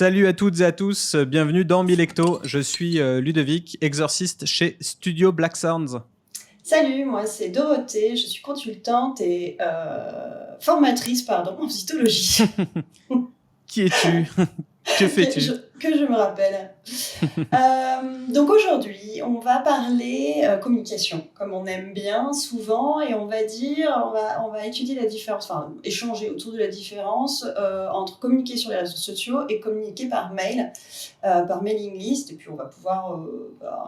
Salut à toutes et à tous, bienvenue dans Milecto. Je suis Ludovic, exorciste chez Studio Black Sounds. Salut, moi c'est Dorothée, je suis consultante et formatrice en cytologie. Qui es-tu? Que fais-tu? que je me rappelle. Donc aujourd'hui, on va parler communication, comme on aime bien souvent, et on va étudier la différence, enfin échanger autour de la différence entre communiquer sur les réseaux sociaux et communiquer par mail, par mailing list, et puis on va pouvoir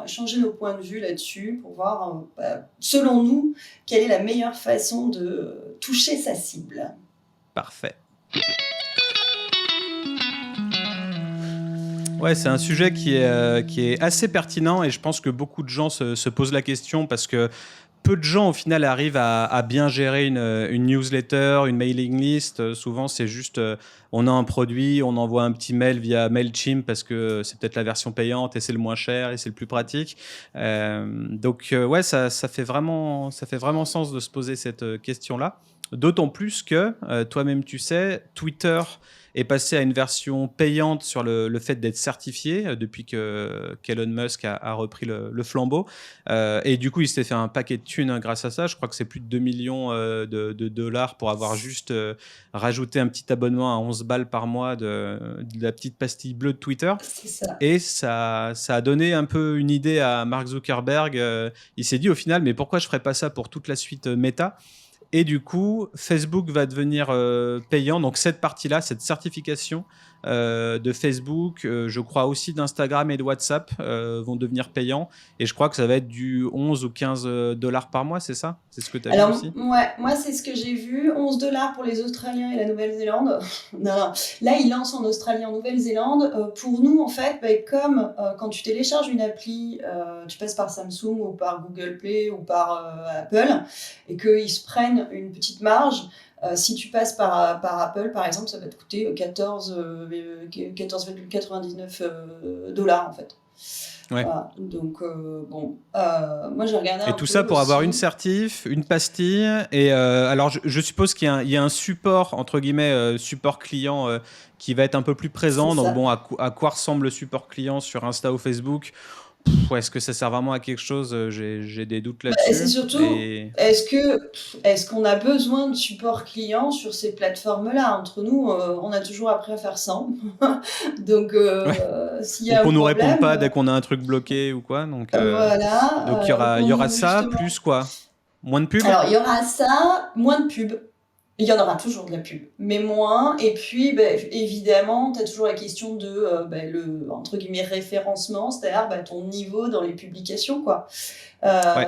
échanger nos points de vue là-dessus pour voir, selon nous, quelle est la meilleure façon de toucher sa cible. Parfait. Ouais, c'est un sujet qui est assez pertinent et je pense que beaucoup de gens se posent la question parce que peu de gens au final arrivent à bien gérer une newsletter, une mailing list. Souvent, c'est juste on a un produit, on envoie un petit mail via Mailchimp parce que c'est peut-être la version payante et c'est le moins cher et c'est le plus pratique. Donc ouais, ça fait vraiment sens de se poser cette question-là. D'autant plus que toi-même tu sais, Twitter est passé à une version payante sur le fait d'être certifié depuis qu'Elon Musk a repris le flambeau. Et du coup, il s'est fait un paquet de thunes grâce à ça. Je crois que c'est plus de 2 millions de dollars pour avoir juste rajouté un petit abonnement à 11 balles par mois de la petite pastille bleue de Twitter. C'est ça. Et ça a donné un peu une idée à Mark Zuckerberg. Il s'est dit au final, mais pourquoi je ne ferais pas ça pour toute la suite Meta ? Et du coup, Facebook va devenir payant. Donc cette partie-là, cette certification de Facebook, je crois aussi d'Instagram et de WhatsApp vont devenir payants. Et je crois que ça va être du 11 ou 15 dollars par mois, c'est ça? C'est ce que tu as vu aussi? Ouais, moi c'est ce que j'ai vu, 11 dollars pour les Australiens et la Nouvelle-Zélande. Non, là ils lancent en Australie et en Nouvelle-Zélande. Pour nous en fait, comme quand tu télécharges une appli, tu passes par Samsung ou par Google Play ou par Apple, et qu'ils se prennent une petite marge. Si tu passes par Apple, par exemple, ça va te coûter 14,99 dollars en fait. Ouais. Voilà. Donc, moi j'ai regardé Et tout ça pour aussi. avoir une certif, une pastille. Et alors, je suppose qu'il y a un support, entre guillemets, support client qui va être un peu plus présent. Donc, bon, à quoi ressemble le support client sur Insta ou Facebook? Est-ce que ça sert vraiment à quelque chose? J'ai des doutes là-dessus. C'est surtout, est-ce qu'on a besoin de support client sur ces plateformes-là? Entre nous, on a toujours appris à faire sans. Donc, s'il y a un qu'on nous problème, réponde pas dès qu'on a un truc bloqué ou quoi. Donc, voilà. donc il y aura ça, justement. Plus quoi? Moins de pub? Alors, il y aura ça, moins de pub. Il y en aura toujours de la pub, mais moins. Et puis, évidemment, tu as toujours la question de le, entre guillemets, référencement, c'est-à-dire ton niveau dans les publications, quoi. Ouais.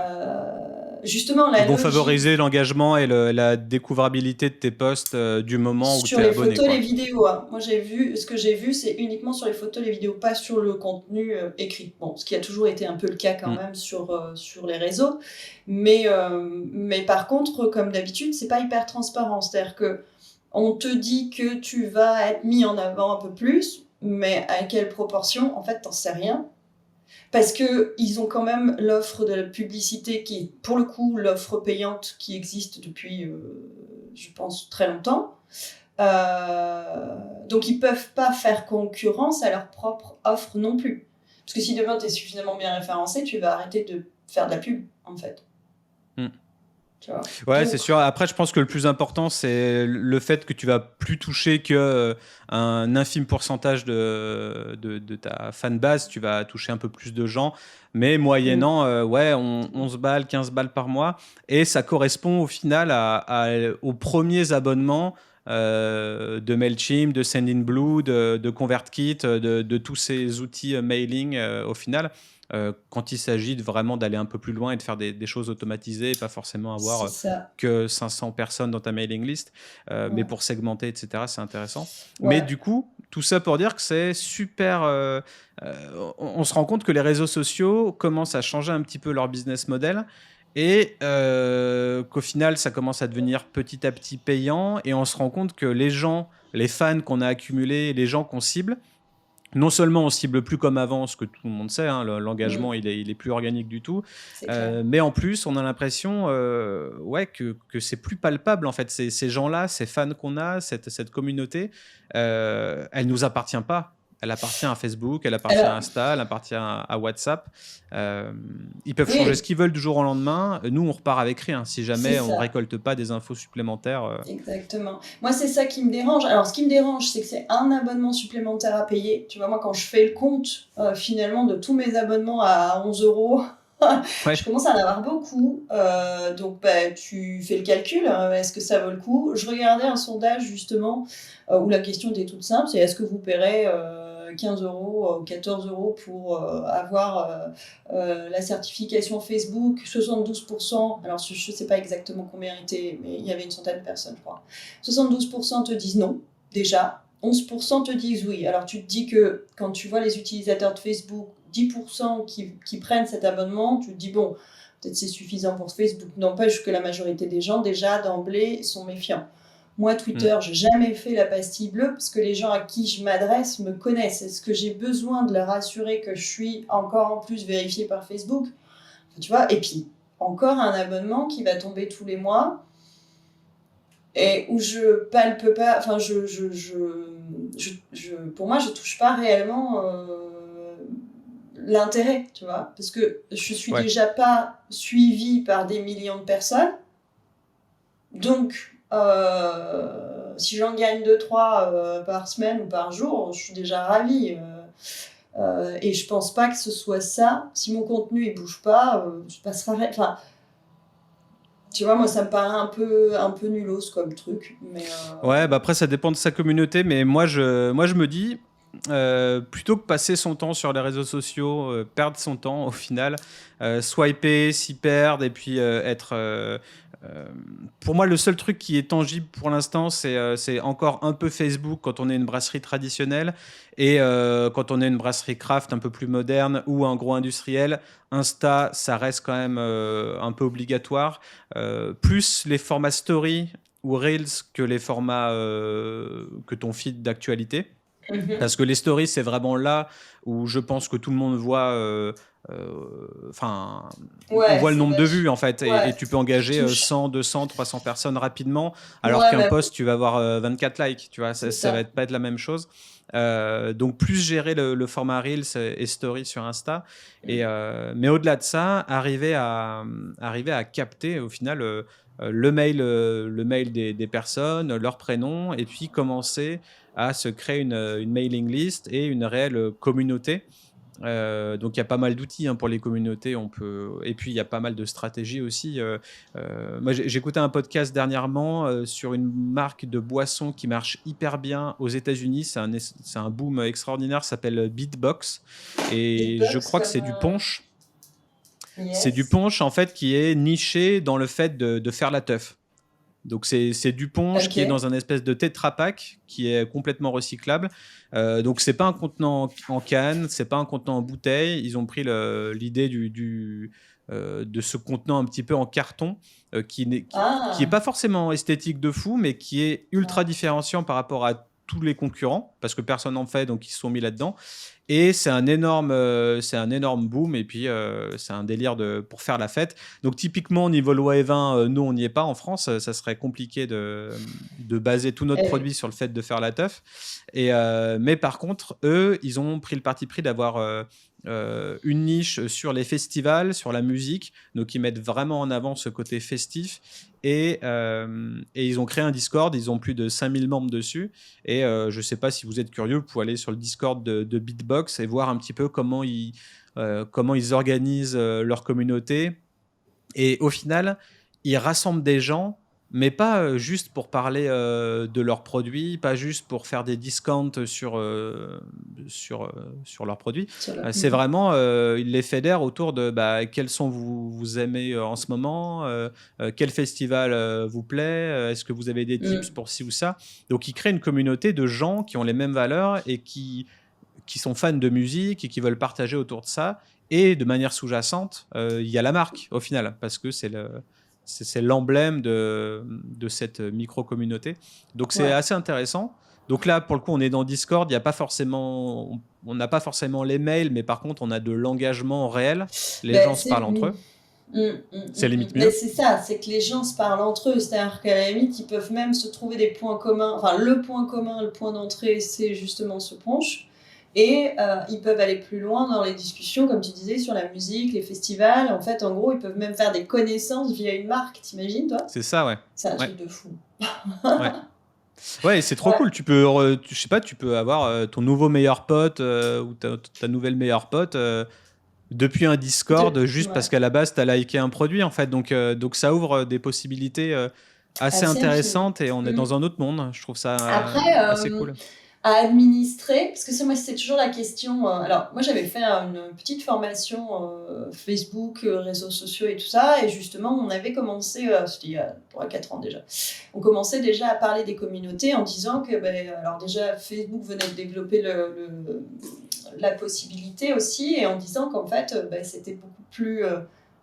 Justement, ils vont favoriser l'engagement et la découvrabilité de tes posts du moment où tu es abonné. Sur les photos, les vidéos. Hein. Moi, ce que j'ai vu, c'est uniquement sur les photos, les vidéos, pas sur le contenu écrit. Bon, ce qui a toujours été un peu le cas quand même sur les réseaux. Mais par contre, comme d'habitude, c'est pas hyper transparent. C'est-à-dire que on te dit que tu vas être mis en avant un peu plus, mais à quelle proportion, en fait, t'en sais rien. Parce qu'ils ont quand même l'offre de la publicité qui est, pour le coup, l'offre payante qui existe depuis, je pense, très longtemps. Donc, ils ne peuvent pas faire concurrence à leur propre offre non plus. Parce que si demain, tu es suffisamment bien référencé, tu vas arrêter de faire de la pub, en fait. Ouais, donc, c'est sûr. Après, je pense que le plus important, c'est le fait que tu vas plus toucher qu'un infime pourcentage de ta fanbase. Tu vas toucher un peu plus de gens, mais moyennant 11 balles, 15 balles par mois. Et ça correspond au final aux premiers abonnements de Mailchimp, de Sendinblue, de ConvertKit, de tous ces outils mailing au final. Quand il s'agit vraiment d'aller un peu plus loin et de faire des choses automatisées et pas forcément avoir que 500 personnes dans ta mailing list, mais pour segmenter, etc., c'est intéressant. Ouais. Mais du coup, tout ça pour dire que c'est super... on se rend compte que les réseaux sociaux commencent à changer un petit peu leur business model et qu'au final, ça commence à devenir petit à petit payant et on se rend compte que les gens, les fans qu'on a accumulés, les gens qu'on cible, non seulement on cible plus comme avant, ce que tout le monde sait, hein, l'engagement il est plus organique du tout, mais en plus on a l'impression que c'est plus palpable en fait. Ces gens-là, ces fans qu'on a, cette communauté, elle nous appartient pas. Elle appartient à Facebook, elle appartient à Alors, Insta, elle appartient à WhatsApp. Ils peuvent changer ce oui, qu'ils veulent du jour au lendemain. Nous, on repart avec rien si c'est jamais on ça. récolte pas des infos supplémentaires. Exactement. Moi, c'est ça qui me dérange. Alors, ce qui me dérange, c'est que c'est un abonnement supplémentaire à payer. Tu vois, moi, quand je fais le compte, finalement, de tous mes abonnements à 11 euros, je Ouais. commence à en avoir beaucoup. Donc, bah, tu fais le calcul. Est-ce que ça vaut le coup? Je regardais un sondage, justement, où la question était toute simple, c'est est-ce que vous paierez 15 euros ou 14 euros pour avoir la certification Facebook, 72%, alors je ne sais pas exactement combien était, mais il y avait une centaine de personnes, je crois. 72% te disent non, déjà. 11% te disent oui. Alors tu te dis que quand tu vois les utilisateurs de Facebook, 10% qui prennent cet abonnement, tu te dis bon, peut-être c'est suffisant pour Facebook. N'empêche que la majorité des gens, déjà d'emblée, sont méfiants. Moi, Mm. Twitter, j'ai jamais fait la pastille bleue parce que les gens à qui je m'adresse me connaissent. Est-ce que j'ai besoin de leur assurer que je suis encore en plus vérifiée par Facebook? Tu vois, et puis encore un abonnement qui va tomber tous les mois et où je palpe pas, enfin, pour moi, je touche pas réellement l'intérêt, tu vois, parce que je suis Ouais. déjà pas suivie par des millions de personnes. Donc, si j'en gagne 2-3 par semaine ou par jour, je suis déjà ravie. Et je pense pas que ce soit ça. Si mon contenu il bouge pas, je passerai rien. Enfin, tu vois, moi ça me paraît un peu nulos comme truc. Mais Ouais, bah après, ça dépend de sa communauté, mais moi, je me dis, plutôt que passer son temps sur les réseaux sociaux, perdre son temps au final, swiper, s'y perdre, et puis euh, pour moi, le seul truc qui est tangible pour l'instant, c'est encore un peu Facebook quand on est une brasserie traditionnelle, et quand on est une brasserie craft un peu plus moderne ou un gros industriel, Insta, ça reste quand même un peu obligatoire. Plus les formats story ou Reels que les formats que ton feed d'actualité. Parce que les stories, c'est vraiment là où je pense que tout le monde voit. Enfin, on ouais, voit le c'est nombre de vache. vues en fait, et Ouais, tu peux qui engager touche. 100, 200, 300 personnes rapidement, alors Ouais, qu'un bah, post, tu vas avoir 24 likes, tu vois, c'est ça va ça. être, pas être la même chose. Donc plus gérer le format Reels et Story sur Insta, mais au-delà de ça, arriver à capter au final le mail des personnes, leur prénom, et puis commencer à se créer une mailing list et une réelle communauté. Donc il y a pas mal d'outils pour les communautés, et puis il y a pas mal de stratégies aussi. Moi j'ai écouté un podcast dernièrement sur une marque de boisson qui marche hyper bien aux États-Unis. C'est un boom extraordinaire, ça s'appelle Beatbox, et je Beatbox crois que comme c'est du punch. C'est du yes. punch en fait qui est niché dans le fait de faire la teuf. Donc c'est du punch qui est Ok. dans un espèce de Tetra Pak qui est complètement recyclable. Donc c'est pas un contenant en canne, c'est pas un contenant en bouteille. Ils ont pris l'idée de ce contenant un petit peu en carton qui est Ah. pas forcément esthétique de fou, mais qui est ultra Ouais. différenciant par rapport à tous les concurrents parce que personne n'en fait, donc ils se sont mis là-dedans. Et c'est un énorme boom, et puis c'est un délire pour faire la fête. Donc typiquement, au niveau loi E20, nous, on n'y est pas en France. Ça serait compliqué de baser tout notre Eh oui. produit sur le fait de faire la teuf. Mais par contre, eux, ils ont pris le parti pris d'avoir une niche sur les festivals, sur la musique. Donc ils mettent vraiment en avant ce côté festif. Et ils ont créé un Discord, ils ont plus de 5000 membres dessus. Et je ne sais pas si vous êtes curieux, vous pouvez aller sur le Discord de Beatbox et voir un petit peu comment ils organisent leur communauté. Et au final, ils rassemblent des gens, mais pas juste pour parler de leurs produits, pas juste pour faire des discounts sur leurs produits. C'est Mhm. vraiment, ils les fédèrent autour de bah, quels sont vous aimez en ce moment, quel festival vous plaît, est-ce que vous avez des tips Mm. pour ci ou ça. Donc ils créent une communauté de gens qui ont les mêmes valeurs et qui sont fans de musique et qui veulent partager autour de ça. Et de manière sous-jacente, il y a la marque au final, parce que c'est l'emblème de cette micro-communauté. Donc c'est Ouais. assez intéressant. Donc là, pour le coup, on est dans Discord, il y a pas forcément, on n'a pas forcément les mails, mais par contre, on a de l'engagement réel. Les Ben, gens se c'est parlent entre eux. C'est limite Mais mieux. c'est ça, c'est que les gens se parlent entre eux. C'est-à-dire qu'à la limite, ils peuvent même se trouver des points communs. Enfin, le point commun, le point d'entrée, c'est justement ce punch. Et ils peuvent aller plus loin dans les discussions, comme tu disais, sur la musique, les festivals. En fait, en gros, ils peuvent même faire des connaissances via une marque. T'imagines, toi? C'est ça, ouais. C'est un Ouais, truc de fou. ouais. Ouais, et c'est trop Ouais, cool. Je sais pas, tu peux avoir ton nouveau meilleur pote ou ta nouvelle meilleure pote depuis un Discord juste parce ouais. qu'à la base, tu as liké un produit, en fait. Donc ça ouvre des possibilités assez Assez infini. intéressantes et on est Mm. dans un autre monde. Je trouve ça Après, assez cool. à administrer, parce que ça, moi, c'est toujours la question. Alors, moi, j'avais fait une petite formation Facebook, réseaux sociaux et tout ça, et justement, on avait commencé, c'était il y a 3-4 ans déjà, on commençait déjà à parler des communautés en disant que, ben, alors déjà, Facebook venait de développer la possibilité aussi, et en disant qu'en fait, ben, c'était beaucoup plus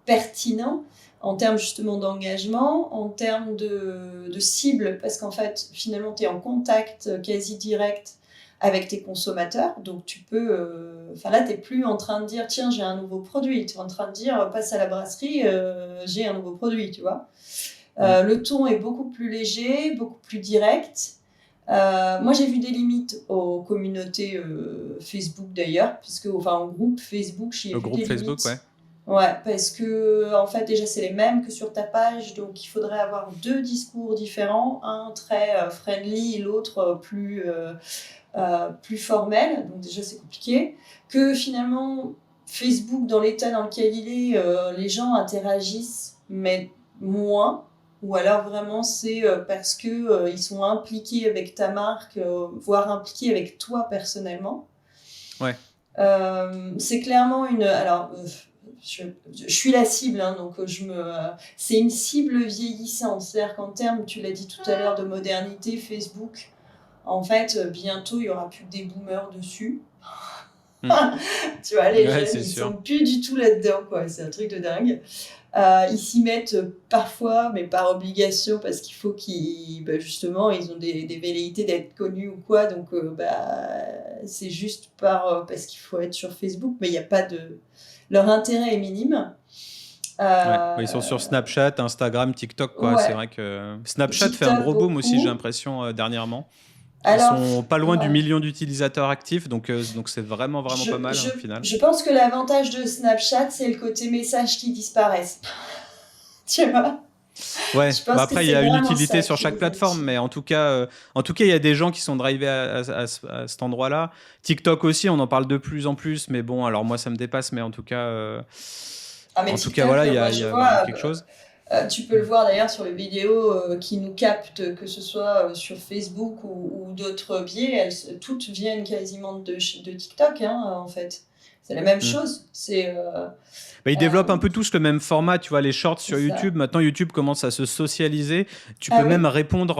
pertinent en termes justement d'engagement, en termes de cible, parce qu'en fait, finalement, tu es en contact quasi direct avec tes consommateurs, donc tu peux... Enfin là, tu n'es plus en train de dire, tiens, j'ai un nouveau produit, tu es en train de dire, passe à la brasserie, j'ai un nouveau produit, tu vois. Le ton est beaucoup plus léger, beaucoup plus direct. Moi, j'ai vu des limites aux communautés Facebook d'ailleurs, puisque, enfin, au groupe Facebook, j'y ai Le vu groupe des Facebook, limites. ouais. Ouais, parce que en fait déjà c'est les mêmes que sur ta page, donc il faudrait avoir deux discours différents, un très friendly et l'autre plus formel, donc déjà c'est compliqué. Que finalement Facebook dans l'état dans lequel il est, les gens interagissent mais moins, ou alors vraiment c'est parce que ils sont impliqués avec ta marque, voire impliqués avec toi personnellement. Ouais. C'est clairement une. Alors, je suis la cible, hein, donc c'est une cible vieillissante. C'est-à-dire qu'en termes, tu l'as dit tout à l'heure, de modernité, Facebook, en fait, bientôt, il n'y aura plus que des boomers dessus. Mm. Tu vois, les Ouais, jeunes, c'est ils sûr. sont plus du tout là-dedans, quoi. C'est un truc de dingue. Ils s'y mettent parfois, mais par obligation, parce qu'il faut qu'ils, bah, justement, ils ont des velléités d'être connus ou quoi. Donc, c'est juste parce qu'il faut être sur Facebook, mais il n'y a pas de. Leur intérêt est minime. Ouais. Ils sont Euh, sur Snapchat, Instagram, TikTok, quoi. C'est ouais, vrai que Snapchat fait un TikTok gros boom aussi, j'ai beaucoup. l'impression, dernièrement. Ils Alors, sont pas loin du ouais, million d'utilisateurs actifs, donc c'est vraiment, vraiment je, pas mal je, au final. je pense que l'avantage de Snapchat, c'est le côté messages qui disparaissent. Tu vois? Ouais, Je bah pense que après, il y c'est a une vraiment utilité ça sur qui chaque les plateforme, mais attire. en tout cas, il y a des gens qui sont drivés à cet endroit-là. TikTok aussi, on en parle de plus en plus, mais bon, alors moi, ça me dépasse, mais Ah, mais en tout cas, TikTok, voilà, moi il y je a vraiment vois, quelque chose. tu peux le voir d'ailleurs sur les vidéos qui nous captent, que ce soit sur Facebook ou d'autres biais, toutes viennent quasiment de TikTok, hein, en fait. C'est la même Hmm. chose. Bah, ils Euh, développent un peu tous le même format, tu vois, les shorts c'est sur ça. YouTube. Maintenant, YouTube commence à se socialiser. Tu Ah peux même oui? répondre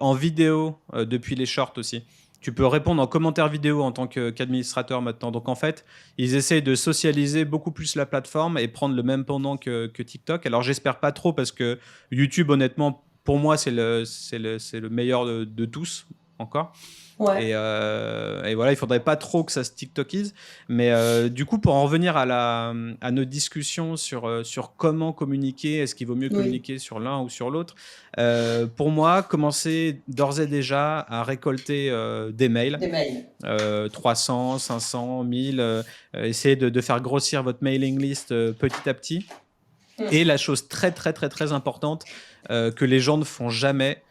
en vidéo depuis les shorts aussi. Tu peux répondre en commentaire vidéo en tant qu'administrateur maintenant. Donc en fait, ils essayent de socialiser beaucoup plus la plateforme et prendre le même pendant que TikTok. Alors j'espère pas trop parce que YouTube, honnêtement, pour moi, c'est le meilleur de tous encore. Ouais. Et voilà, il faudrait pas trop que ça se TikTokise. Mais du coup, pour en revenir à nos discussions sur comment communiquer, est-ce qu'il vaut mieux Oui. communiquer sur l'un ou sur l'autre, pour moi, commencer d'ores et déjà à récolter des mails, Des mails. 300, 500, 1000, essayer de faire grossir votre mailing list petit à petit. Et Mm. la chose très, très, très, très importante que les gens ne font jamais,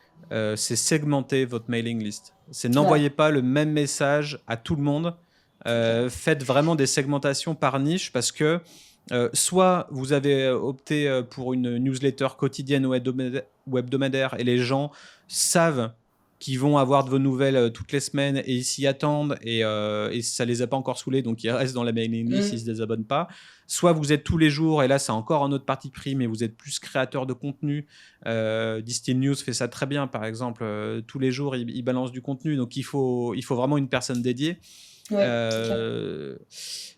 c'est segmenter votre mailing list. C'est Ouais. n'envoyez pas le même message à tout le monde. C'est clair. Faites vraiment des segmentations par niche parce que soit vous avez opté pour une newsletter quotidienne ou hebdomadaire et les gens savent qu'ils vont avoir de vos nouvelles toutes les semaines et ils s'y attendent et ça les a pas encore saoulés donc ils restent dans la mailing list, ils se Mm. désabonnent pas. Soit vous êtes tous les jours et là c'est encore un autre parti pris mais vous êtes plus créateur de contenu. Distil News fait ça très bien par exemple, tous les jours il balance du contenu donc il faut vraiment une personne dédiée. Oui, c'est clair.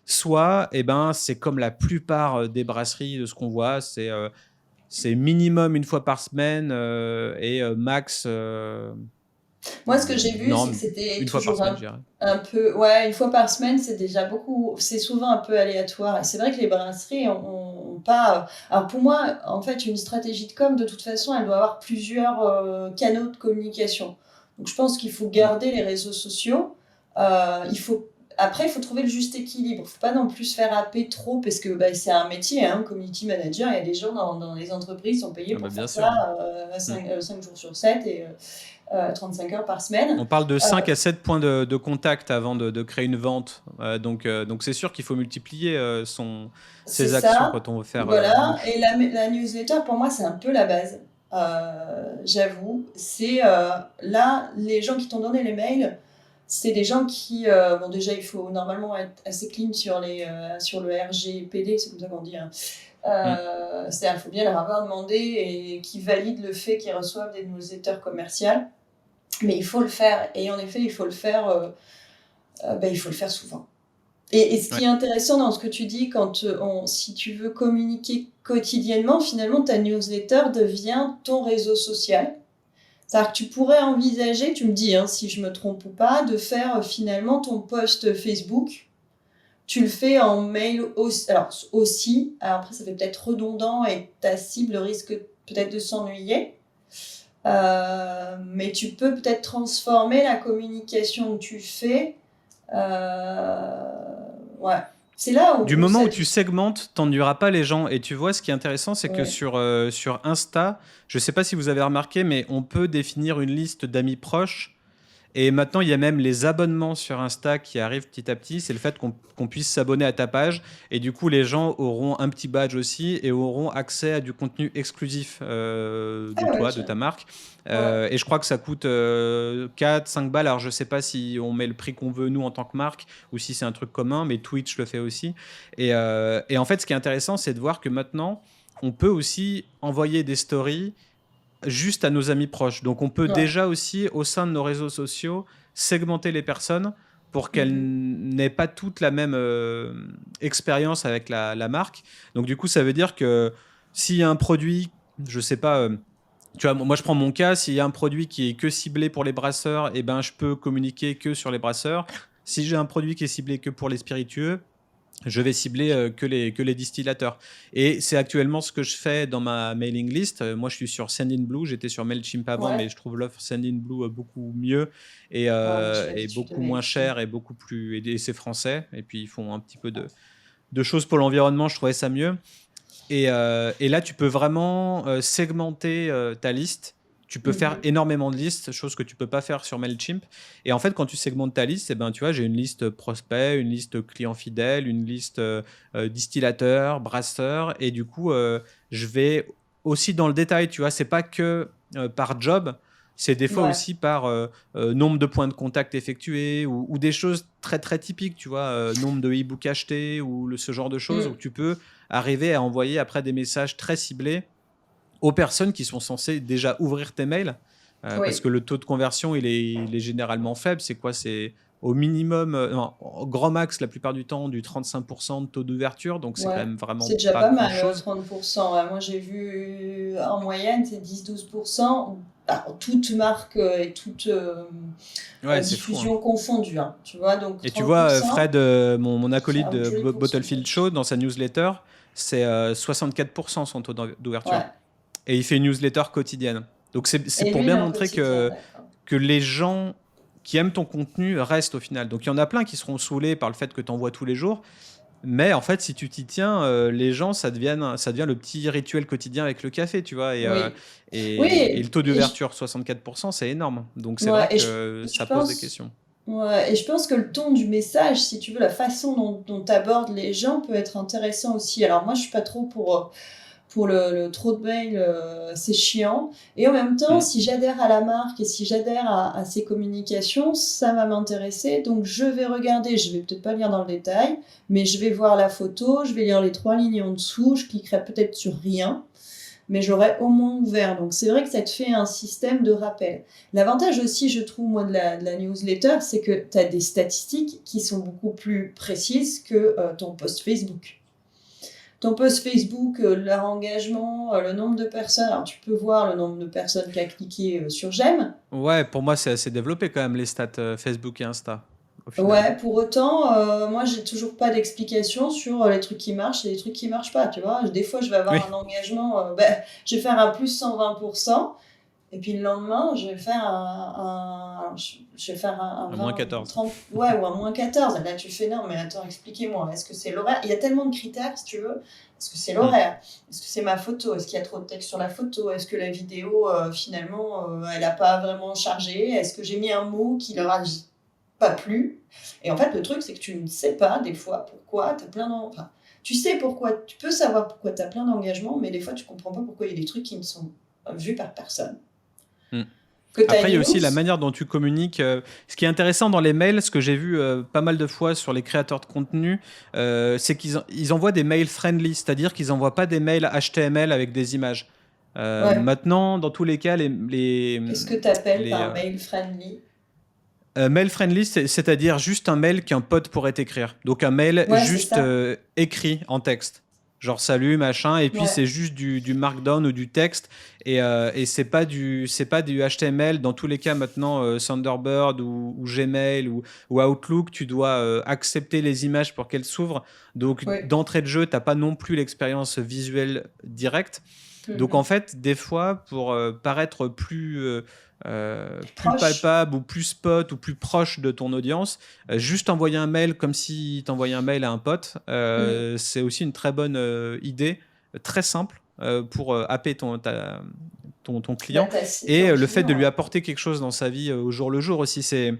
Soit eh ben, c'est comme la plupart des brasseries de ce qu'on voit, c'est minimum une fois par semaine et max Moi, ce que j'ai vu, c'est que non, c'était une fois par toujours semaine, je dirais. un peu, ouais, une fois par semaine, c'est déjà beaucoup, c'est souvent un peu aléatoire. Et c'est vrai que les brasseries ont pas. Alors pour moi, en fait, une stratégie de com, de toute façon, elle doit avoir plusieurs canaux de communication. Donc je pense qu'il faut Mm. garder les réseaux sociaux. Il faut Après, il faut trouver le juste équilibre. Il ne faut pas non plus se faire happer trop parce que c'est un métier, hein, community manager. Il y a des gens dans les entreprises qui sont payés pour bien faire sûr. ça 5 jours sur 7 et 35 heures par semaine. On parle de 5 à 7 points de contact avant de créer une vente. Donc c'est sûr qu'il faut multiplier ses actions quand on veut faire. Voilà. Et la newsletter, pour moi, c'est un peu la base. J'avoue. C'est là, les gens qui t'ont donné les mails, c'est des gens qui. Bon, déjà, il faut normalement être assez clean sur le RGPD, c'est comme ça qu'on dit. Hein. C'est-à-dire, il faut bien leur avoir demandé et qui valident le fait qu'ils reçoivent des newsletters commerciales. Mais il faut le faire. Et en effet, il faut le faire, il faut le faire souvent. Et ce qui est intéressant dans ce que tu dis, si tu veux communiquer quotidiennement, finalement, ta newsletter devient ton réseau social. C'est-à-dire que tu pourrais envisager, tu me dis si je me trompe ou pas, de faire finalement ton post Facebook. Tu le fais en mail aussi. Alors après, ça fait peut-être redondant et ta cible risque peut-être de s'ennuyer. Mais tu peux peut-être transformer la communication que tu fais. C'est là où. Du moment où tu segmentes, t'ennuieras pas les gens. Et tu vois, ce qui est intéressant, c'est que sur Insta, je sais pas si vous avez remarqué, mais on peut définir une liste d'amis proches. Et maintenant, il y a même les abonnements sur Insta qui arrivent petit à petit. C'est le fait qu'on puisse s'abonner à ta page. Et du coup, les gens auront un petit badge aussi et auront accès à du contenu exclusif de ta marque. Et je crois que ça coûte 4, 5 balles. Alors, je ne sais pas si on met le prix qu'on veut, nous, en tant que marque, ou si c'est un truc commun, mais Twitch le fait aussi. Et en fait, ce qui est intéressant, c'est de voir que maintenant, on peut aussi envoyer des stories juste à nos amis proches. Donc on peut déjà aussi, au sein de nos réseaux sociaux, segmenter les personnes pour qu'elles n'aient pas toutes la même expérience avec la marque. Donc du coup, ça veut dire que s'il y a un produit, je sais pas, tu vois, moi je prends mon cas, s'il y a un produit qui est que ciblé pour les brasseurs, eh ben, je peux communiquer que sur les brasseurs. Si j'ai un produit qui est ciblé que pour les spiritueux, je vais cibler que les distillateurs. Et c'est actuellement ce que je fais dans ma mailing list. Moi, je suis sur Sendinblue. J'étais sur Mailchimp avant, mais je trouve l'offre Sendinblue beaucoup mieux et beaucoup moins cher et beaucoup plus... Et c'est français. Et puis, ils font un petit peu de choses pour l'environnement. Je trouvais ça mieux. Et là, tu peux vraiment segmenter ta liste. Tu peux faire énormément de listes, chose que tu peux pas faire sur Mailchimp. Et en fait, quand tu segmentes ta liste, tu vois, j'ai une liste prospect, une liste client fidèle, une liste distillateur, brasseur. Et du coup, je vais aussi dans le détail, tu vois, c'est pas que par job, c'est des fois aussi par nombre de points de contact effectués ou des choses très très typiques, tu vois, nombre de e-books achetés ou ce genre de choses où tu peux arriver à envoyer après des messages très ciblés aux personnes qui sont censées déjà ouvrir tes mails, parce que le taux de conversion, il est généralement faible. C'est quoi? C'est au minimum, au grand max, la plupart du temps, du 35% de taux d'ouverture. Donc, c'est quand même vraiment c'est déjà pas mal, grand-chose. 30%. Moi, j'ai vu en moyenne, c'est 10-12%. Alors, toute marque et toute diffusion confondue. Hein, tu vois, donc 30%, et tu vois, Fred, mon acolyte de Bottlefield Show, dans sa newsletter, c'est 64% son taux d'ouverture. Et il fait une newsletter quotidienne. Donc c'est pour bien montrer que les gens qui aiment ton contenu restent au final. Donc il y en a plein qui seront saoulés par le fait que tu envoies tous les jours. Mais en fait, si tu t'y tiens, les gens, ça devient le petit rituel quotidien avec le café, tu vois. Et le taux d'ouverture, 64%, c'est énorme. Donc c'est vrai que ça pose des questions. Ouais, et je pense que le ton du message, si tu veux, la façon dont tu abordes les gens peut être intéressant aussi. Alors moi, je suis pas trop pour le trop de mails, c'est chiant. Et en même temps, si j'adhère à la marque et si j'adhère à ses communications, ça va m'intéresser. Donc, je vais regarder, je vais peut-être pas lire dans le détail, mais je vais voir la photo, je vais lire les 3 lignes en dessous, je cliquerai peut-être sur rien, mais j'aurai au moins ouvert. Donc, c'est vrai que ça te fait un système de rappel. L'avantage aussi, je trouve, moi, de la newsletter, c'est que tu as des statistiques qui sont beaucoup plus précises que ton post Facebook. Ton post Facebook, leur engagement, le nombre de personnes. Alors, tu peux voir le nombre de personnes qui a cliqué sur j'aime. Ouais, pour moi, c'est assez développé quand même, les stats Facebook et Insta. Ouais, pour autant, moi, j'ai toujours pas d'explication sur les trucs qui marchent et les trucs qui marchent pas, tu vois. Des fois, je vais avoir un engagement, je vais faire un plus 120%. Et puis le lendemain, je vais faire je vais faire un À moins 20, 14. 30, ouais, ou un moins 14. Et là, tu fais, non, mais attends, expliquez-moi, est-ce que c'est l'horaire? Il y a tellement de critères, si tu veux. Est-ce que c'est l'horaire? Est-ce que c'est ma photo? Est-ce qu'il y a trop de texte sur la photo? Est-ce que la vidéo, finalement, elle n'a pas vraiment chargé? Est-ce que j'ai mis un mot qui leur a pas plu? Et en fait, le truc, c'est que tu ne sais pas, des fois, pourquoi tu as enfin, tu sais pourquoi, tu peux savoir pourquoi tu as plein d'engagements, mais des fois, tu comprends pas pourquoi il y a des trucs qui ne sont vus par personne. Mm. Que tu as Après, il y a une aussi la news. manière dont tu communiques. Ce qui est intéressant dans les mails, ce que j'ai vu pas mal de fois sur les créateurs de contenu, c'est qu'ils envoient des mails friendly, c'est-à-dire qu'ils n'envoient pas des mails HTML avec des images. Ouais. Maintenant, dans tous les cas, Qu'est-ce que tu appelles les par mail friendly? mail friendly, c'est-à-dire juste un mail qu'un pote pourrait écrire. Donc un mail Ouais, c'est juste ça. écrit en texte. Genre salut, machin, et puis c'est Ouais. juste du markdown ou du texte, et c'est pas du HTML. Dans tous les cas, maintenant, Thunderbird ou Gmail ou Outlook, tu dois accepter les images pour qu'elles s'ouvrent. Donc Ouais. d'entrée de jeu, t'as pas non plus l'expérience visuelle directe. Donc en Mhm. fait, des fois, pour paraître plus Proche. palpable ou plus spot ou plus proche de ton audience, juste envoyer un mail comme si t'envoyais un mail à un pote, Mm. c'est aussi une très bonne idée, très simple pour happer ton client. Et Ton le fait de client, lui ouais. apporter quelque chose dans sa vie au jour le jour aussi, c'est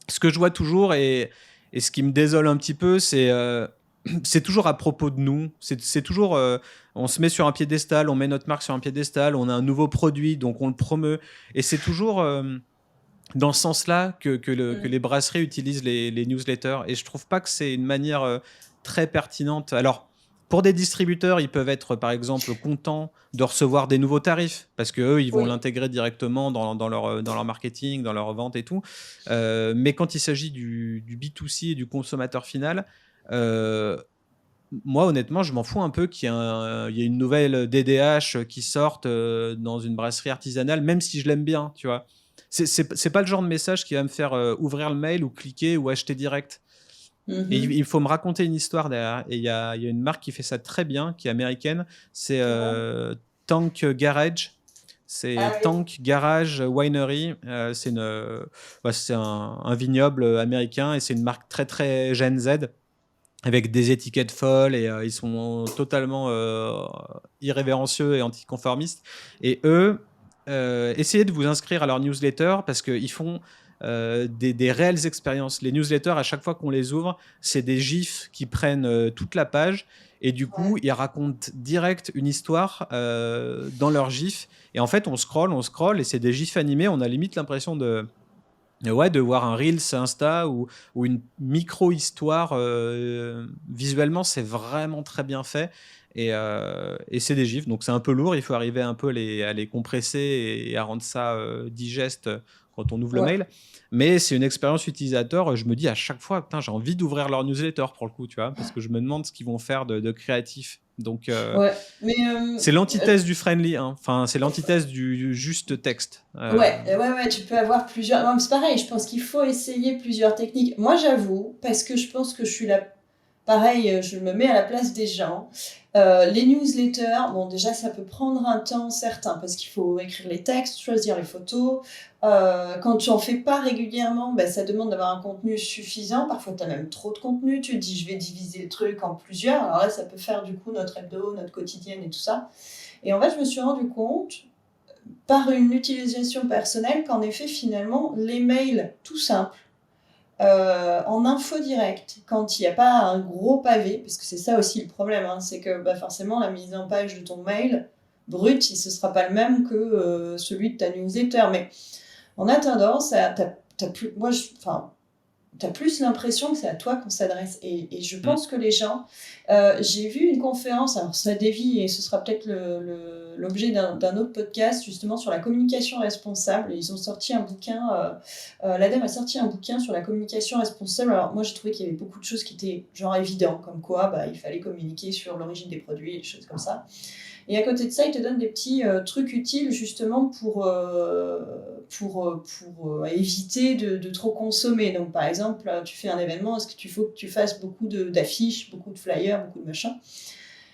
ce que je vois toujours, et ce qui me désole un petit peu, c'est toujours à propos de nous. C'est toujours, on se met sur un piédestal, on met notre marque sur un piédestal, on a un nouveau produit, donc on le promeut. Et c'est toujours dans ce sens-là que Mm. les brasseries utilisent les newsletters. Et je trouve pas que c'est une manière très pertinente. Alors, pour des distributeurs, ils peuvent être, par exemple, contents de recevoir des nouveaux tarifs parce que eux, ils vont Oui. l'intégrer directement dans leur marketing, dans leur vente et tout. Mais quand il s'agit du B2C et du consommateur final, euh, moi, honnêtement, je m'en fous un peu il y ait une nouvelle DDH qui sorte dans une brasserie artisanale, même si je l'aime bien, tu vois. C'est pas le genre de message qui va me faire ouvrir le mail ou cliquer ou acheter direct. Et Mhm. il faut me raconter une histoire derrière. Et il y a une marque qui fait ça très bien, qui est américaine. C'est Comment? Tank Garage. Ah C'est oui. Tank Garage Winery. C'est un vignoble américain, et c'est une marque très très Gen Z avec des étiquettes folles, et ils sont totalement irrévérencieux et anticonformistes. Et eux, essayez de vous inscrire à leur newsletter parce qu'ils font des réelles expériences. Les newsletters, à chaque fois qu'on les ouvre, c'est des gifs qui prennent toute la page, et du coup, Ouais. ils racontent direct une histoire dans leurs gifs. Et en fait, on scrolle, et c'est des gifs animés. On a limite l'impression de voir un Reels Insta ou une micro-histoire. Visuellement, c'est vraiment très bien fait. Et c'est des gifs, donc c'est un peu lourd. Il faut arriver un peu à les compresser et à rendre ça digeste quand on ouvre le Ouais. mail. Mais c'est une expérience utilisateur. Je me dis à chaque fois, putain, j'ai envie d'ouvrir leur newsletter pour le coup, tu vois, parce que je me demande ce qu'ils vont faire de créatif. Donc, Ouais. Mais c'est l'antithèse du friendly, hein. Enfin, c'est l'antithèse du juste texte. ouais, tu peux avoir plusieurs. Non, mais c'est pareil, je pense qu'il faut essayer plusieurs techniques. Moi, j'avoue, parce que je pense que je suis là. Pareil, je me mets à la place des gens. Les newsletters, bon, déjà, ça peut prendre un temps certain parce qu'il faut écrire les textes, choisir les photos. Quand tu en fais pas régulièrement, ben, ça demande d'avoir un contenu suffisant. Parfois, tu as même trop de contenu. Tu te dis, je vais diviser le truc en plusieurs. Alors là, ça peut faire du coup notre hebdo, notre quotidienne et tout ça. Et en fait, je me suis rendu compte, par une utilisation personnelle, qu'en effet, finalement, les mails tout simples, en info directe, quand il n'y a pas un gros pavé, parce que c'est ça aussi le problème, hein, c'est que bah, forcément la mise en page de ton mail brut, ce ne sera pas le même que celui de ta newsletter. Mais en attendant, t'as plus, t'as plus l'impression que c'est à toi qu'on s'adresse. Et je Mm. pense que les gens... j'ai vu une conférence, alors ça dévie, et ce sera peut-être l'objet d'un autre podcast, justement, sur la communication responsable. Ils ont sorti un bouquin, l'ADEME a sorti un bouquin sur la communication responsable. Alors moi, j'ai trouvé qu'il y avait beaucoup de choses qui étaient genre évidentes, comme quoi bah, il fallait communiquer sur l'origine des produits, des choses comme ça. Et à côté de ça, ils te donnent des petits trucs utiles justement pour éviter de trop consommer. Donc par exemple, tu fais un événement, est-ce qu'il faut que tu fasses beaucoup d'affiches, beaucoup de flyers, beaucoup de machins?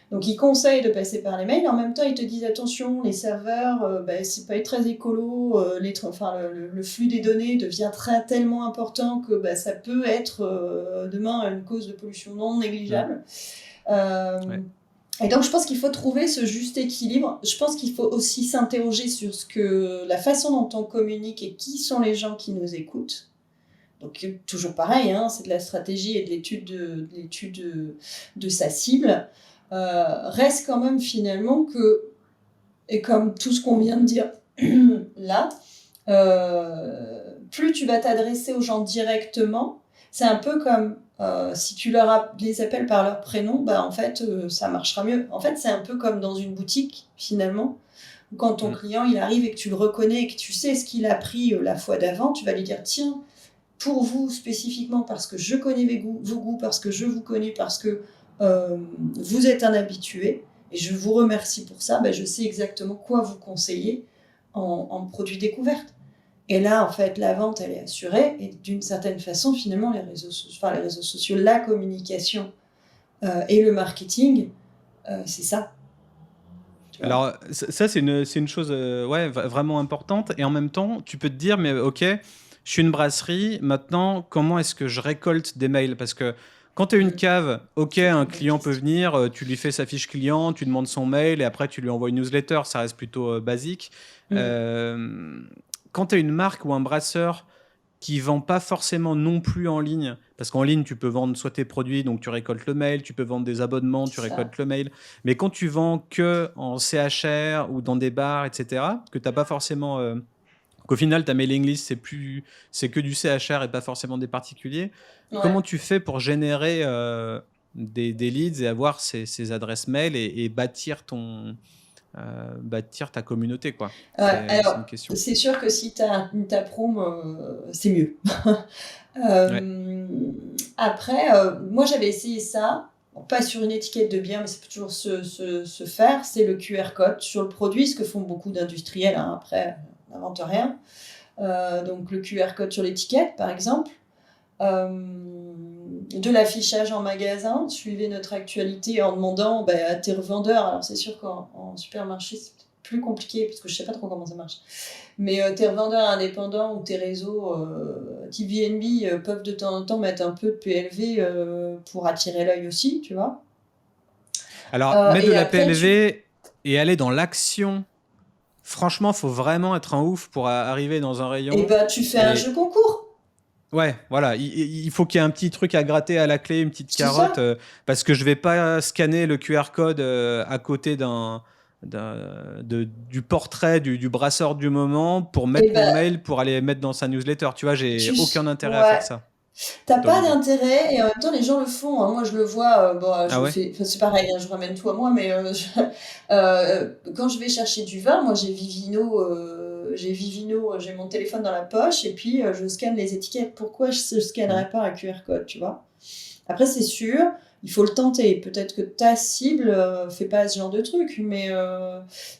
Donc, ils conseillent de passer par les mails. En même temps, ils te disent attention, les serveurs, c'est pas très écolo. Le flux des données devient tellement important que ça peut être demain une cause de pollution non négligeable. Ouais. Et donc, je pense qu'il faut trouver ce juste équilibre. Je pense qu'il faut aussi s'interroger sur la façon dont on communique et qui sont les gens qui nous écoutent. Donc, toujours pareil, hein, c'est de la stratégie et de l'étude de sa cible. Reste quand même finalement que, et comme tout ce qu'on vient de dire là, plus tu vas t'adresser aux gens directement, c'est un peu comme si tu les appelles par leur prénom, en fait, ça marchera mieux. En fait, c'est un peu comme dans une boutique, finalement. Quand ton client il arrive et que tu le reconnais et que tu sais ce qu'il a pris la fois d'avant, tu vas lui dire tiens, pour vous spécifiquement, parce que je connais vos goûts, parce que je vous connais, parce que vous êtes un habitué, et je vous remercie pour ça, je sais exactement quoi vous conseiller en produit découverte. Et là, en fait, la vente, elle est assurée, et d'une certaine façon, finalement, les réseaux sociaux, la communication et le marketing, c'est ça. Alors, ça, c'est une chose vraiment importante. Et en même temps, tu peux te dire, mais ok, je suis une brasserie, maintenant, comment est-ce que je récolte des mails? Parce que quand tu es une cave, ok, un client peut venir, tu lui fais sa fiche client, tu demandes son mail et après tu lui envoies une newsletter, ça reste plutôt basique. Quand tu es une marque ou un brasseur qui vend pas forcément non plus en ligne, parce qu'en ligne, tu peux vendre soit tes produits, donc tu récoltes le mail, tu peux vendre des abonnements, tu récoltes le mail. Mais quand tu vends que en CHR ou dans des bars, etc., que tu n'as pas forcément... qu'au final, ta mailing list, c'est que du CHR et pas forcément des particuliers. Ouais. Comment tu fais pour générer des leads et avoir ces adresses mail et bâtir ta communauté, quoi. C'est une question. C'est sûr que si tu as une taproom, c'est mieux. Après, moi j'avais essayé ça, pas sur une étiquette de bière, mais ça peut toujours se faire, c'est le QR code sur le produit, ce que font beaucoup d'industriels, hein. Après, on n'invente rien. Donc le QR code sur l'étiquette, par exemple. De l'affichage en magasin, suivez notre actualité en demandant à tes revendeurs. Alors c'est sûr qu'en supermarché c'est plus compliqué parce que je sais pas trop comment ça marche, mais tes revendeurs indépendants ou tes réseaux type VNB peuvent de temps en temps mettre un peu de PLV pour attirer l'œil aussi, tu vois. Alors mettre de la PLV et aller dans l'action, franchement faut vraiment être un ouf pour arriver dans un rayon. Et tu fais un jeu concours. Ouais, voilà, il faut qu'il y ait un petit truc à gratter à la clé, une petite carotte, parce que je vais pas scanner le QR code à côté du portrait du brasseur du moment pour mettre mon mail pour aller mettre dans sa newsletter. Tu vois, j'ai aucun intérêt à faire ça. T'as pas d'intérêt et en même temps les gens le font, hein. Moi je le vois, c'est pareil, hein, je ramène tout à moi, mais quand je vais chercher du vin, moi j'ai Vivino, j'ai mon téléphone dans la poche et puis je scanne les étiquettes. Pourquoi je scannerais pas un QR code, tu vois? Après c'est sûr, il faut le tenter. Peut-être que ta cible fait pas ce genre de truc, mais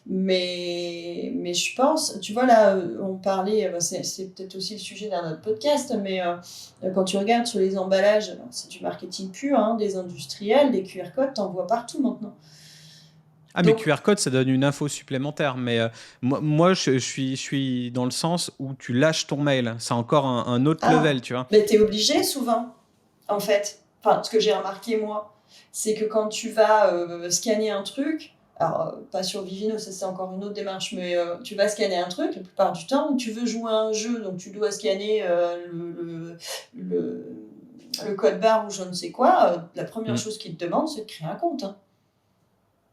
je pense, tu vois là, on parlait, c'est peut-être aussi le sujet d'un autre podcast, mais quand tu regardes sur les emballages, c'est du marketing pur, hein, des industriels, des QR codes, t'en vois partout maintenant. Mais QR code, ça donne une info supplémentaire. Mais moi, je suis dans le sens où tu lâches ton mail. C'est encore un autre level, tu vois. Mais t'es obligé souvent, en fait. Enfin, ce que j'ai remarqué, moi, c'est que quand tu vas scanner un truc, alors pas sur Vivino, ça c'est encore une autre démarche, mais tu vas scanner un truc, la plupart du temps, où tu veux jouer à un jeu, donc tu dois scanner le code barre ou je ne sais quoi, la première chose qu'ils te demandent, c'est de créer un compte. Hein.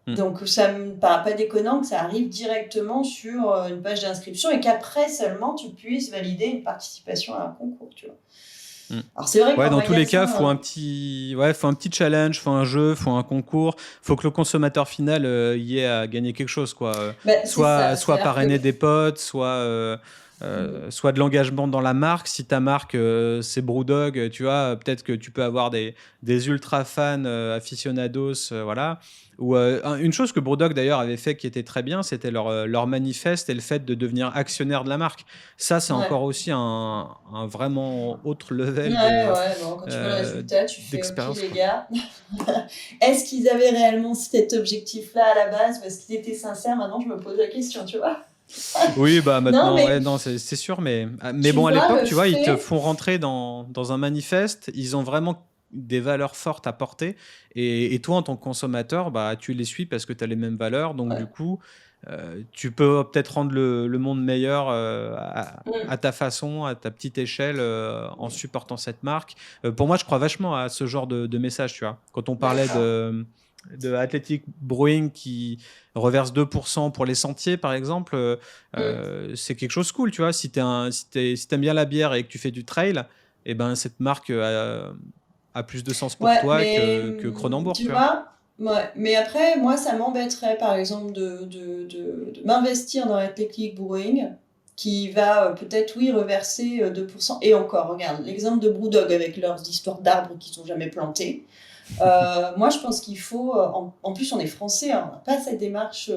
Donc ça me paraît pas déconnant que ça arrive directement sur une page d'inscription et qu'après seulement tu puisses valider une participation à un concours, tu vois. Alors c'est vrai que dans tous les cas, faut un petit challenge, faut un jeu, faut un concours, faut que le consommateur final y ait à gagner quelque chose, quoi. Soit parrainer des potes, soit soit de l'engagement dans la marque. Si ta marque, c'est BrewDog, tu vois, peut-être que tu peux avoir des ultra fans aficionados, voilà. Ou une chose que BrewDog d'ailleurs avait fait qui était très bien, c'était leur manifeste et le fait de devenir actionnaire de la marque. Ça, c'est Ouais. encore aussi un vraiment autre level Ouais, ouais, bon, quand tu vois le euh, résultat, tu fais OK, d'expérience, les quoi. gars. Est-ce qu'ils avaient réellement cet objectif-là à la base parce qu'ils étaient sincères? Maintenant, je me pose la question, tu vois. Oui, bah Non, maintenant, ouais, mais non, c'est sûr, mais tu bon, à vois, l'époque, le tu vois, ils te fait. font rentrer dans un manifeste, ils ont vraiment des valeurs fortes à porter, et toi, en tant que consommateur, bah, tu les suis parce que tu as les mêmes valeurs, donc du Ouais. coup, tu peux peut-être rendre le monde meilleur à Mm. ta façon, à ta petite échelle, en supportant cette marque. Pour moi, je crois vachement à ce genre de message, tu vois. Quand on parlait D'accord. de Athletic Brewing qui reverse 2% pour les sentiers, par exemple, Mm. c'est quelque chose de cool, tu vois. Si t'aimes bien la bière et que tu fais du trail, et ben cette marque a plus de sens pour Ouais, toi mais que Cronenbourg, tu tu vois. vois, ouais. Mais après, moi, ça m'embêterait, par exemple, de m'investir dans Athletic Brewing, qui va peut-être, oui, reverser 2%. Et encore, regarde, l'exemple de Brewdog avec leurs histoires d'arbres qui sont jamais plantés. Moi, je pense qu'il faut. En plus, on est français, hein, on n'a pas cette démarche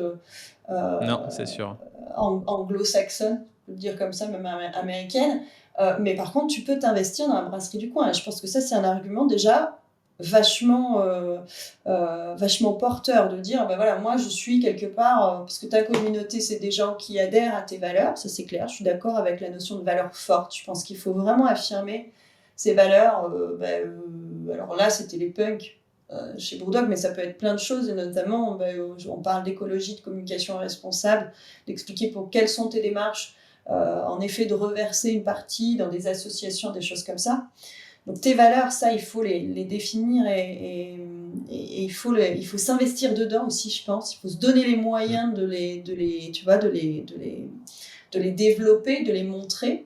Non, c'est sûr. anglo-saxonne, je peux le dire comme ça, même américaine. Mais par contre, tu peux t'investir dans la brasserie du coin. Et je pense que ça, c'est un argument déjà vachement porteur de dire, ben voilà, moi, je suis quelque part, parce que ta communauté, c'est des gens qui adhèrent à tes valeurs, ça c'est clair, je suis d'accord avec la notion de valeur forte. Je pense qu'il faut vraiment affirmer ces valeurs. Alors là, c'était les punks chez Brewdog, mais ça peut être plein de choses, et notamment, on parle d'écologie, de communication responsable, d'expliquer pour quelles sont tes démarches, en effet, de reverser une partie dans des associations, des choses comme ça. Donc tes valeurs, ça, il faut les définir et il faut s'investir dedans aussi, je pense. Il faut se donner les Mm. moyens tu vois, de les développer, de les montrer.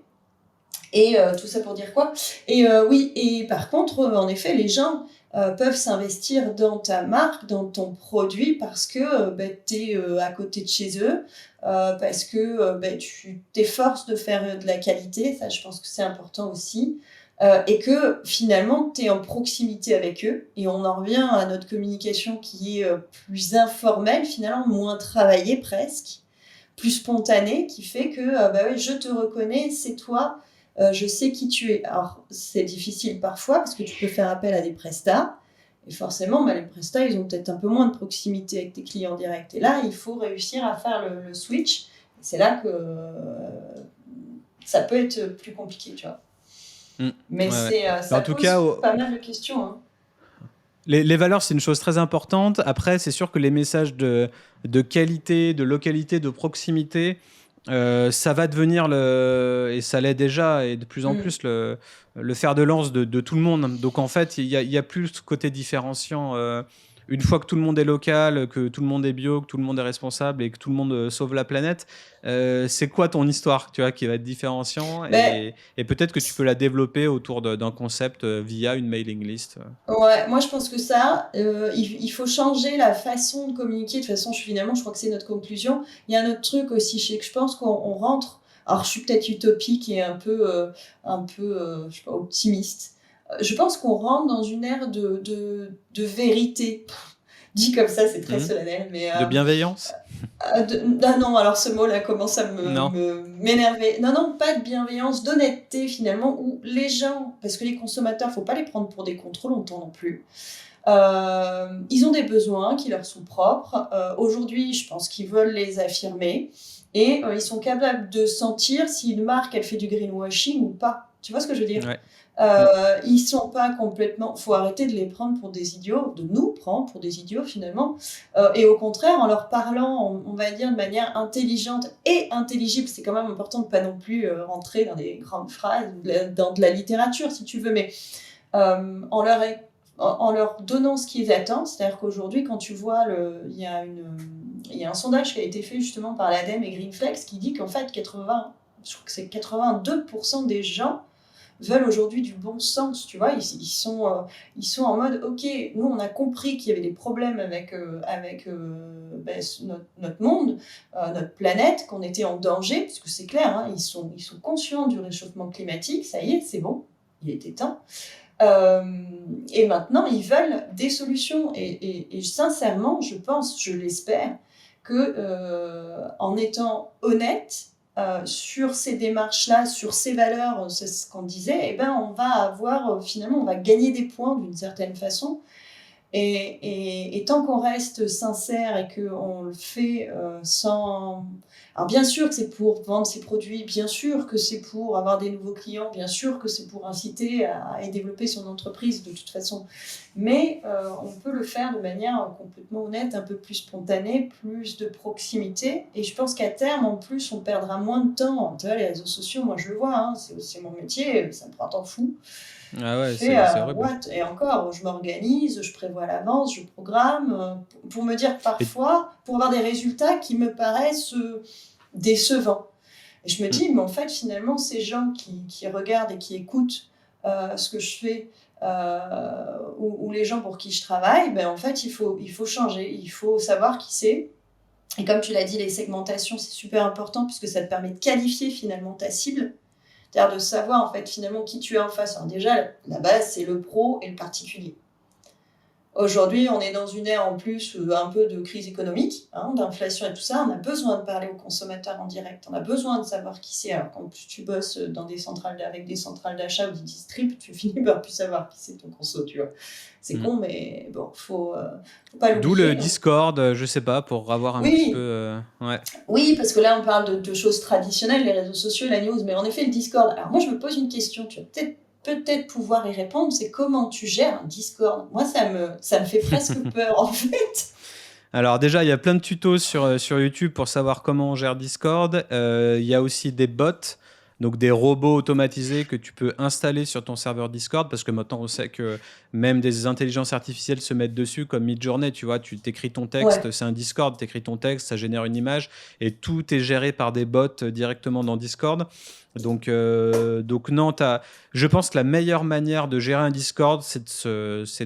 Et tout ça pour dire quoi? Et oui, et par contre, en effet, les gens peuvent s'investir dans ta marque, dans ton produit, parce que tu es à côté de chez eux, parce que tu t'efforces de faire de la qualité, ça je pense que c'est important aussi, et que finalement tu es en proximité avec eux, et on en revient à notre communication qui est plus informelle, finalement moins travaillée presque, plus spontanée, qui fait que oui, je te reconnais, c'est toi, je sais qui tu es. Alors, c'est difficile parfois parce que tu peux faire appel à des prestats. Et forcément, les prestats, ils ont peut-être un peu moins de proximité avec tes clients directs. Et là, il faut réussir à faire le switch. C'est là que ça peut être plus compliqué, tu vois. Mm. Mais Ouais, ouais. Mais ça en tout cas, pose pas mal de questions. Hein. les valeurs, c'est une chose très importante. Après, c'est sûr que les messages de qualité, de localité, de proximité, ça va devenir et ça l'est déjà, et de plus en Mm. plus, le fer de lance de tout le monde. Donc en fait, il y a plus ce côté différenciant. Une fois que tout le monde est local, que tout le monde est bio, que tout le monde est responsable et que tout le monde sauve la planète, c'est quoi ton histoire, tu vois, qui va être différenciant, Ben, et peut-être que tu peux la développer autour d'un concept via une mailing list. ouais, moi je pense que ça, il faut changer la façon de communiquer. De toute façon, finalement, je crois que c'est notre conclusion. Il y a un autre truc aussi, je pense qu'on rentre. Alors, je suis peut-être utopique et un peu je sais pas, optimiste. Je pense qu'on rentre dans une ère de vérité. Dit comme ça, c'est très Hmm. solennel, mais De bienveillance? ah non, alors ce mot-là commence à Non. m'énerver. Non, non, pas de bienveillance, d'honnêteté finalement, où les gens, parce que les consommateurs, faut pas les prendre pour des cons trop longtemps non plus. Ils ont des besoins qui leur sont propres. Aujourd'hui, je pense qu'ils veulent les affirmer et ils sont capables de sentir si une marque elle fait du greenwashing ou pas. Tu vois ce que je veux dire? Ouais. Mm. Ils sont pas complètement. Faut arrêter de les prendre pour des idiots, de nous prendre pour des idiots finalement. Et au contraire, en leur parlant, on va dire de manière intelligente et intelligible. C'est quand même important de pas non plus rentrer dans des grandes phrases, dans de la littérature si tu veux, mais en leur donnant ce qu'ils attendent. C'est-à-dire qu'aujourd'hui, quand tu vois, il y a un sondage qui a été fait justement par l'ADEME et Greenflex qui dit qu'en fait, je crois que c'est 82% des gens veulent aujourd'hui du bon sens, tu vois. Ils sont en mode, ok, nous on a compris qu'il y avait des problèmes avec notre monde, notre planète, qu'on était en danger, parce que c'est clair, hein, ils sont conscients du réchauffement climatique, ça y est, c'est bon, il était temps. Et maintenant, ils veulent des solutions. Et sincèrement, je pense, je l'espère, que en étant honnête sur ces démarches-là, sur ces valeurs, c'est ce qu'on disait, eh ben, on va avoir, finalement, on va gagner des points d'une certaine façon. Et tant qu'on reste sincère et qu'on le fait sans... Alors bien sûr que c'est pour vendre ses produits, bien sûr que c'est pour avoir des nouveaux clients, bien sûr que c'est pour inciter à développer son entreprise de toute façon. Mais on peut le faire de manière complètement honnête, un peu plus spontanée, plus de proximité. Et je pense qu'à terme, en plus, on perdra moins de temps. Tu vois, les réseaux sociaux, moi je le vois, hein, c'est mon métier, ça me prend un temps fou. Ah Je ouais, fais c'est horrible. what? Et encore, je m'organise, je prévois à l'avance, je programme, pour me dire Et... parfois, pour avoir des résultats qui me paraissent décevants. Et je me dis, mais en fait, finalement, ces gens qui regardent et qui écoutent ce que je fais, ou les gens pour qui je travaille, ben, en fait, il faut changer, il faut savoir qui c'est. Et comme tu l'as dit, les segmentations, c'est super important puisque ça te permet de qualifier finalement ta cible. C'est-à-dire de savoir en fait finalement qui tu es en face. Alors déjà, la base, c'est le pro et le particulier. Aujourd'hui, on est dans une ère en plus un peu de crise économique, hein, d'inflation et tout ça. On a besoin de parler aux consommateurs en direct. On a besoin de savoir qui c'est. Alors quand tu bosses dans avec des centrales d'achat ou des distribs, tu finis par plus savoir qui c'est ton conso, tu vois. C'est con, mais bon, faut pas l'oublier. D'où le Discord, je sais pas, pour avoir un petit peu... ouais. Oui, parce que là, on parle de choses traditionnelles, les réseaux sociaux, la news, mais en effet, le Discord. Alors moi, je me pose une question, tu vas peut-être pouvoir y répondre, c'est comment tu gères un Discord? Moi, ça me fait presque peur, en fait. Alors déjà, il y a plein de tutos sur YouTube pour savoir comment on gère Discord. Il y a aussi des bots, donc des robots automatisés que tu peux installer sur ton serveur Discord, parce que maintenant on sait que même des intelligences artificielles se mettent dessus, comme Midjourney, tu vois, tu t'écris ton texte, Ouais. c'est un Discord, tu écris ton texte, ça génère une image, et tout est géré par des bots directement dans Discord. Donc non, je pense que la meilleure manière de gérer un Discord, c'est de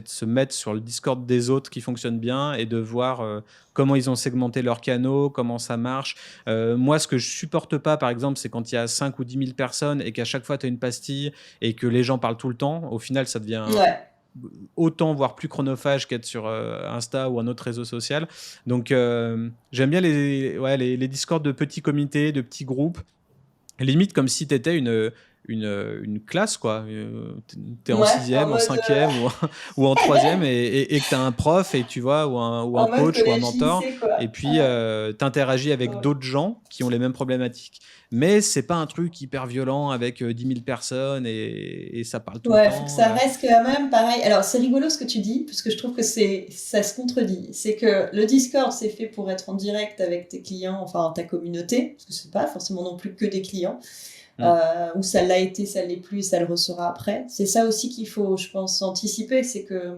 se mettre sur le Discord des autres qui fonctionne bien et de voir comment ils ont segmenté leurs canaux, comment ça marche. Moi, ce que je supporte pas, par exemple, c'est quand il y a 5 ou 10 000 personnes et qu'à chaque fois, tu as une pastille et que les gens parlent tout le temps. Au final, ça devient autant, voire plus chronophage qu'être sur Insta ou un autre réseau social. Donc, j'aime bien les Discords de petits comités, de petits groupes. Limite comme si tu étais une classe, quoi. Tu es en 6e, en 5e ou en 3e et que tu as un prof et tu vois, ou un coach ou un mentor. Lycée, quoi. Et puis, tu interagis avec d'autres gens qui ont les mêmes problématiques. Mais c'est pas un truc hyper violent avec 10 000 personnes et ça parle tout le temps. Faut que ça reste quand même pareil. Alors, c'est rigolo ce que tu dis, parce que je trouve que ça se contredit. C'est que le Discord, c'est fait pour être en direct avec tes clients, enfin ta communauté, parce que c'est pas forcément non plus que des clients. Ou ça l'a été, ça l'est plus, ça le ressera après. C'est ça aussi qu'il faut, je pense, anticiper, c'est que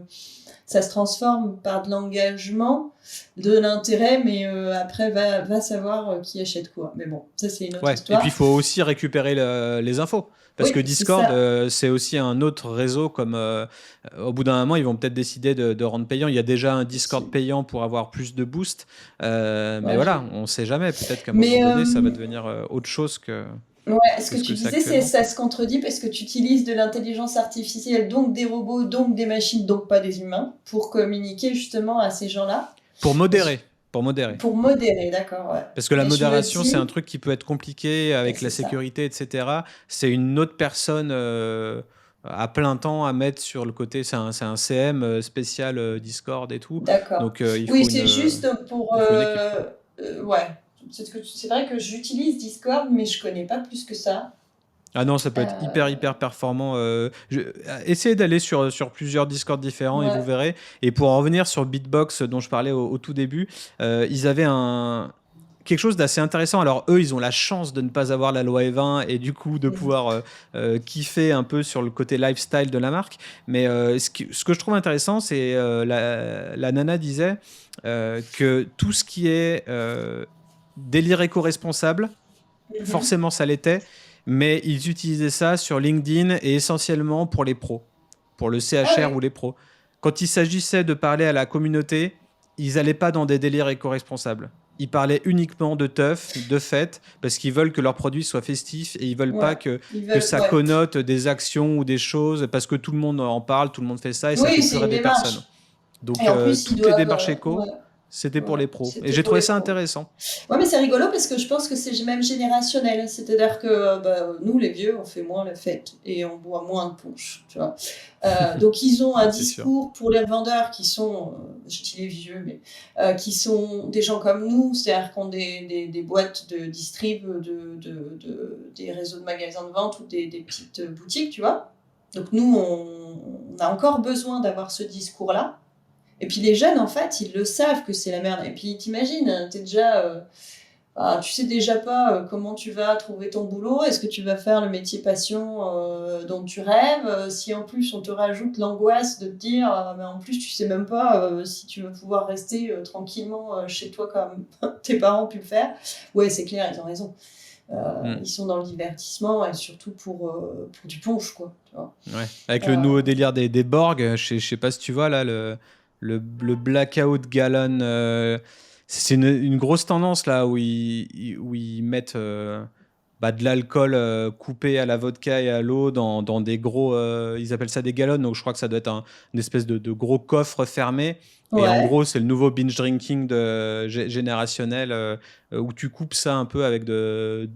ça se transforme par de l'engagement, de l'intérêt, mais après, va savoir qui achète quoi. Mais bon, ça, c'est une autre histoire. Et puis, il faut aussi récupérer les infos. Parce que Discord, c'est aussi un autre réseau. Comme au bout d'un moment, ils vont peut-être décider de rendre payant. Il y a déjà un Discord payant pour avoir plus de boost. Mais voilà, on ne sait jamais. Peut-être qu'à un moment donné, ça va devenir autre chose que... Ouais, ce que tu disais, ça se contredit parce que tu utilises de l'intelligence artificielle, donc des robots, donc des machines, donc pas des humains, pour communiquer justement à ces gens-là. Pour modérer. Pour modérer, d'accord, ouais. Parce que la modération, c'est un truc qui peut être compliqué avec la sécurité, etc. C'est une autre personne à plein temps à mettre sur le côté. C'est un CM spécial Discord et tout. D'accord. Donc, il faut oui, c'est juste pour... ouais. C'est vrai que j'utilise Discord, mais je connais pas plus que ça. Ah non, ça peut être hyper performant. Essayez d'aller sur plusieurs Discord différents et vous verrez. Et pour en revenir sur Beatbox dont je parlais au tout début, ils avaient quelque chose d'assez intéressant. Alors eux, ils ont la chance de ne pas avoir la loi E20 et du coup de pouvoir kiffer un peu sur le côté lifestyle de la marque. Mais ce que je trouve intéressant, c'est la nana disait que tout ce qui est délire éco-responsable, forcément ça l'était, mais ils utilisaient ça sur LinkedIn et essentiellement pour les pros, pour le Ah CHR ou ouais. les pros. Quand il s'agissait de parler à la communauté, ils n'allaient pas dans des délires éco-responsables. Ils parlaient uniquement de teuf, de fêtes, parce qu'ils veulent que leurs produits soient festifs et ils veulent pas Ouais. Ils que veulent, ça ouais. connote des actions ou des choses, parce que tout le monde en parle, tout le monde fait ça et ça Oui, fait plus c'est une rêver personne. démarche. Donc Et en plus, ils toutes les doivent. démarches éco, Ouais, c'était pour ouais, les pros. Et c'était j'ai pour trouvé les ça pros. intéressant. Ouais, mais c'est rigolo parce que je pense que c'est même générationnel. C'est-à-dire que nous, les vieux, on fait moins la fête et on boit moins de punch, tu vois. Donc, ils ont un C'est sûr. discours pour les revendeurs qui sont, je dis les vieux, mais qui sont des gens comme nous, c'est-à-dire qui ont des boîtes de distrib, des réseaux de magasins de vente ou des petites boutiques, tu vois. Donc, nous, on a encore besoin d'avoir ce discours-là. Et puis les jeunes, en fait, ils le savent que c'est la merde. Et puis t'imagines, t'es déjà, tu sais déjà pas comment tu vas trouver ton boulot. Est-ce que tu vas faire le métier passion dont tu rêves? Si en plus on te rajoute l'angoisse de te dire, mais en plus tu sais même pas si tu vas pouvoir rester tranquillement chez toi comme tes parents ont pu le faire. Ouais, c'est clair, ils ont raison. Mm. Ils sont dans le divertissement et surtout pour du punch, quoi. Tu vois. Ouais. Avec le Euh, nouveau délire des Borg, je sais pas si tu vois là, le Blackout Gallon. C'est une grosse tendance là où ils mettent de l'alcool coupé à la vodka et à l'eau dans des gros. Ils appellent ça des gallons, donc je crois que ça doit être une espèce de gros coffre fermé. Et en ouais. gros, c'est le nouveau binge drinking générationnel où tu coupes ça un peu avec de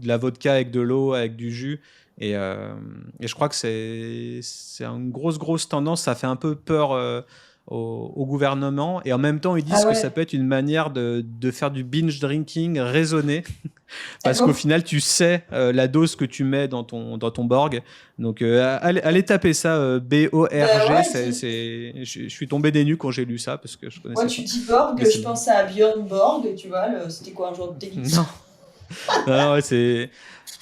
la vodka, avec de l'eau, avec du jus. Et je crois que c'est une grosse tendance. Ça fait un peu peur au gouvernement. Et en même temps, ils Ah disent que ça ouais. peut être une manière de faire du binge drinking raisonné. Ah Parce qu'au bon. final, tu sais la dose que tu mets dans ton Borg. Donc, allez taper ça, Bah BORG. ouais, Je suis tombé des nues quand j'ai lu ça parce que je moi, connaissais tu pas. dis Borg, Mais je c'est pense à Björn Borg, tu vois, c'était quoi un genre de non. délice. Non, ouais, c'est.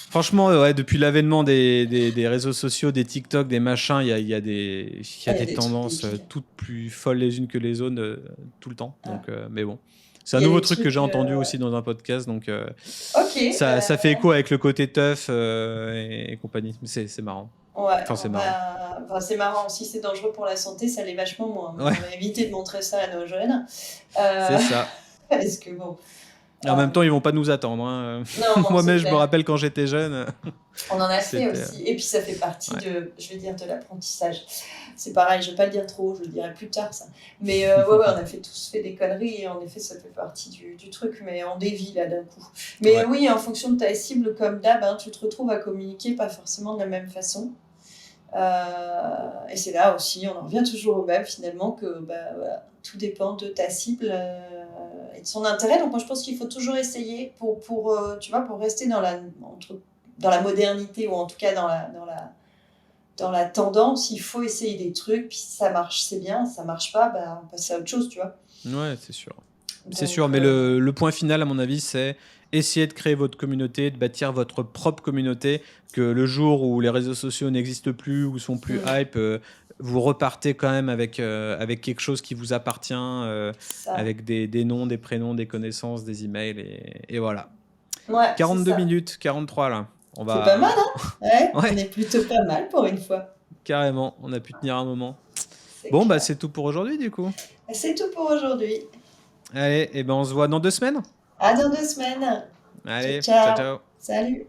Franchement, ouais, depuis l'avènement des réseaux sociaux, des TikTok, des machins, il y Ah, a il y a des des trucs tendances débiles. toutes plus folles les unes que les autres tout le temps. Ah. Donc, mais bon. C'est un Il y a nouveau des truc que j'ai trucs. entendu aussi dans un podcast. Donc, Ok, ça fait écho avec le côté teuf et compagnie. Mais c'est marrant. ouais, Enfin, c'est marrant. c'est marrant. Si c'est dangereux pour la santé, ça l'est vachement moins. Mais Ouais, on va éviter de montrer ça à nos jeunes. Euh, c'est ça. parce que bon. Et en euh, même temps, ils vont pas nous attendre, hein. non, non, c'est Moi-même, je me clair. rappelle quand j'étais jeune, On en a fait c'était. aussi. Et puis ça fait partie Ouais. je vais dire, de l'apprentissage. C'est pareil, je vais pas le dire trop, je le dirai plus tard ça. Mais ouais, on a tous fait des conneries et en effet ça fait partie du truc, mais on dévie là d'un coup. Mais Ouais. oui, en fonction de ta cible, comme d'hab, hein, tu te retrouves à communiquer pas forcément de la même façon. Et c'est là aussi, on en revient toujours au même finalement, que voilà, tout dépend de ta cible et de son intérêt. Donc moi je pense qu'il faut toujours essayer tu vois, pour rester dans la modernité ou en tout cas dans la tendance, il faut essayer des trucs, puis si ça marche c'est bien, si ça marche pas, on passe à autre chose, tu vois. Ouais, c'est sûr. C'est sûr, Donc mais le point final, à mon avis, c'est essayer de créer votre communauté, de bâtir votre propre communauté, que le jour où les réseaux sociaux n'existent plus ou sont plus hype, vous repartez quand même avec quelque chose qui vous appartient, ça, avec des noms, des prénoms, des connaissances, des emails, et voilà. ouais, c'est 42 ça. minutes, 43 là. On C'est pas mal, va... hein? Ouais, on Ouais, est plutôt pas mal pour une fois. carrément, on a pu tenir un moment. C'est Bon, bah clair. c'est tout pour aujourd'hui du coup. C'est tout pour aujourd'hui. Allez, et ben on se voit dans 2 semaines. À dans 2 semaines. Ciao, Allez, ciao ciao. ciao. Salut.